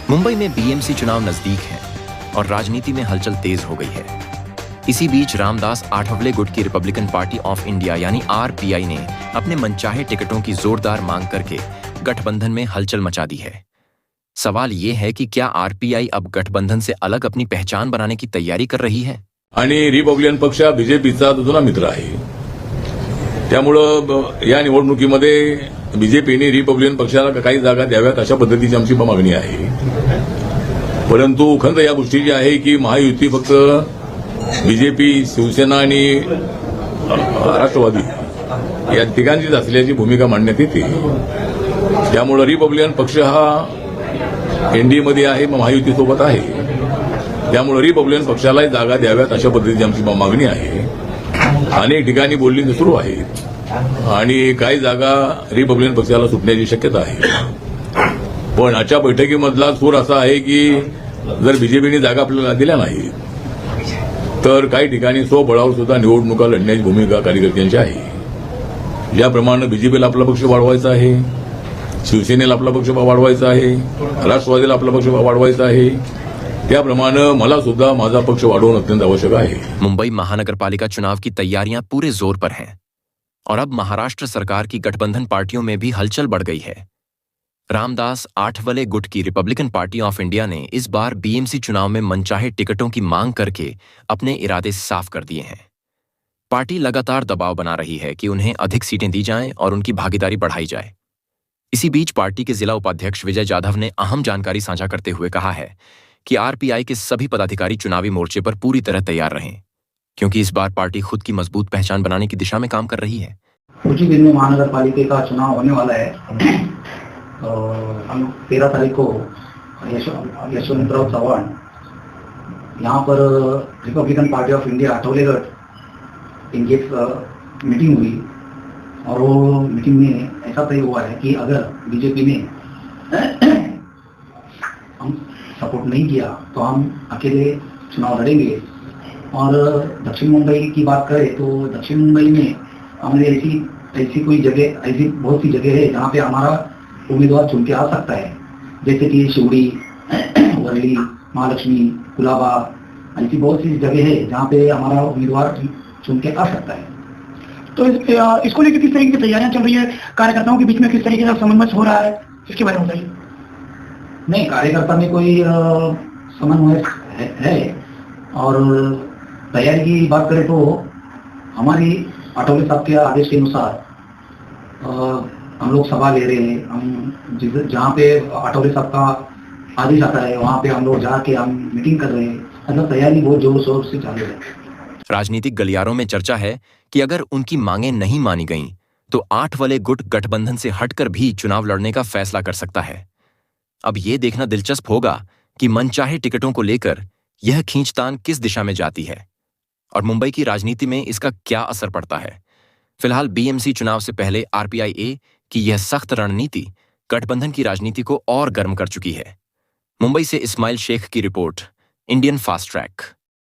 मुंबई में बीएमसी चुनाव नजदीक है और राजनीति में हलचल तेज हो गई है। इसी बीच रामदास आठवले गुट की रिपब्लिकन पार्टी ऑफ इंडिया यानी आरपीआई ने अपने मनचाहे टिकटों की जोरदार मांग करके गठबंधन में हलचल मचा दी है। सवाल ये है कि क्या आरपीआई अब गठबंधन से अलग अपनी पहचान बनाने की तैयारी कर रही है? आणि रिपब्लिकन पक्ष हा बीजेपीचा जुना मित्र आहे, त्यामुळं या निवडणुकीमध्ये बीजेपीने रिपब्लिकन पक्षाला काही जागा द्याव्यात अशा पद्धतीची आमची मागणी आहे। परंतु खंत या गोष्टीची आहे की महायुती फक्त बीजेपी, शिवसेना आणि राष्ट्रवादी या तिघांचीच असल्याची भूमिका मांडण्यात येते। त्यामुळे रिपब्लिकन पक्ष हा एनडीएमध्ये आहे, महायुतीसोबत आहे। त्यामुळे रिपब्लिकन पक्षालाही जागा द्याव्यात अशा पद्धतीची आमची मागणी आहे। अनेक ठिकाणी बोलणी सुरू आहेत आणि काही जागा रिपब्लिकन पक्षाला सुटण्याची शक्यता आहे। पण आजच्या बैठकीमधला सूर असा आहे की जर बीजेपीने जागा आपल्याला दिल्या नाही तर काही ठिकाणी स्वबळावर सुद्धा निवडणुका लढण्याची भूमिका कार्यकर्त्यांची आहे। ज्याप्रमाणे बीजेपीला आपला पक्ष वाढवायचा आहे, शिवसेनेला आपला पक्ष वाढवायचा आहे, राष्ट्रवादीला आपला पक्ष वाढवायचा आहे, त्याप्रमाणे मला सुद्धा माझा पक्ष वाढवणं अत्यंत आवश्यक आहे। मुंबई महानगरपालिका चुनाव की तैयारियां पूरे जोर पर हैं और अब महाराष्ट्र सरकार की गठबंधन पार्टियों में भी हलचल बढ़ गई है। रामदास आठवले गुट की रिपब्लिकन पार्टी ऑफ इंडिया ने इस बार बीएमसी चुनाव में मनचाहे टिकटों की मांग करके अपने इरादे साफ कर दिए हैं। पार्टी लगातार दबाव बना रही है कि उन्हें अधिक सीटें दी जाएं और उनकी भागीदारी बढ़ाई जाए। इसी बीच पार्टी के जिला उपाध्यक्ष विजय जाधव ने अहम जानकारी साझा करते हुए कहा है कि आरपीआई के सभी पदाधिकारी चुनावी मोर्चे पर पूरी तरह तैयार रहें, क्योंकि इस बार पार्टी खुद की मजबूत पहचान बनाने की दिशा में काम कर रही है। कुछ ही दिन में महानगर पालिका का चुनाव होने वाला है। हम 13 तारीख को यशवंतराव चव्हाण यहाँ पर रिपब्लिकन पार्टी ऑफ इंडिया आठवलेगढ़ इनकी एक मीटिंग हुई और वो मीटिंग में ऐसा तय हुआ है कि अगर बीजेपी ने हम सपोर्ट नहीं किया तो हम अकेले चुनाव लड़ेंगे। और दक्षिण मुंबई की बात करें तो दक्षिण मुंबई में हमने ऐसी कोई जगह, ऐसी बहुत सी जगह है जहाँ पे हमारा उम्मीदवार चुन के आ सकता है, जैसे कि शिवड़ी, वर्ली, महालक्ष्मी, कुलाबा, ऐसी बहुत सी जगह है जहाँ पे हमारा उम्मीदवार चुन के आ सकता है। तो इसको लेकर किस तरीके की तैयारियां चल रही है, कार्यकर्ताओं के बीच में किस तरीके का समन्वय हो रहा है, इसके बारे में बताइए। नहीं, कार्यकर्ता में कोई समन्वय है और तैयारी की बात करें तो हमारी आठवले साहब के आदेश के अनुसार हम लोग सभा ले रहे हैं। हम जहाँ पे आठवले साहब का आदेश आता है वहाँ पे हम लोग जाके हम मीटिंग कर रहे हैं। मतलब तैयारी बहुत जोर शोर से चालू है। राजनीतिक गलियारों में चर्चा है कि अगर उनकी मांगें नहीं मानी गईं तो आठवले गुट गठबंधन से हटकर भी चुनाव लड़ने का फैसला कर सकता है। अब ये देखना दिलचस्प होगा कि मनचाहे टिकटों को लेकर यह खींचतान किस दिशा में जाती है और मुंबई की राजनीति में इसका क्या असर पड़ता है। फिलहाल बीएमसी चुनाव से पहले आरपीआई की यह सख्त रणनीति गठबंधन की राजनीति को और गर्म कर चुकी है। मुंबई से इस्माइल शेख की रिपोर्ट, इंडियन फास्ट ट्रैक।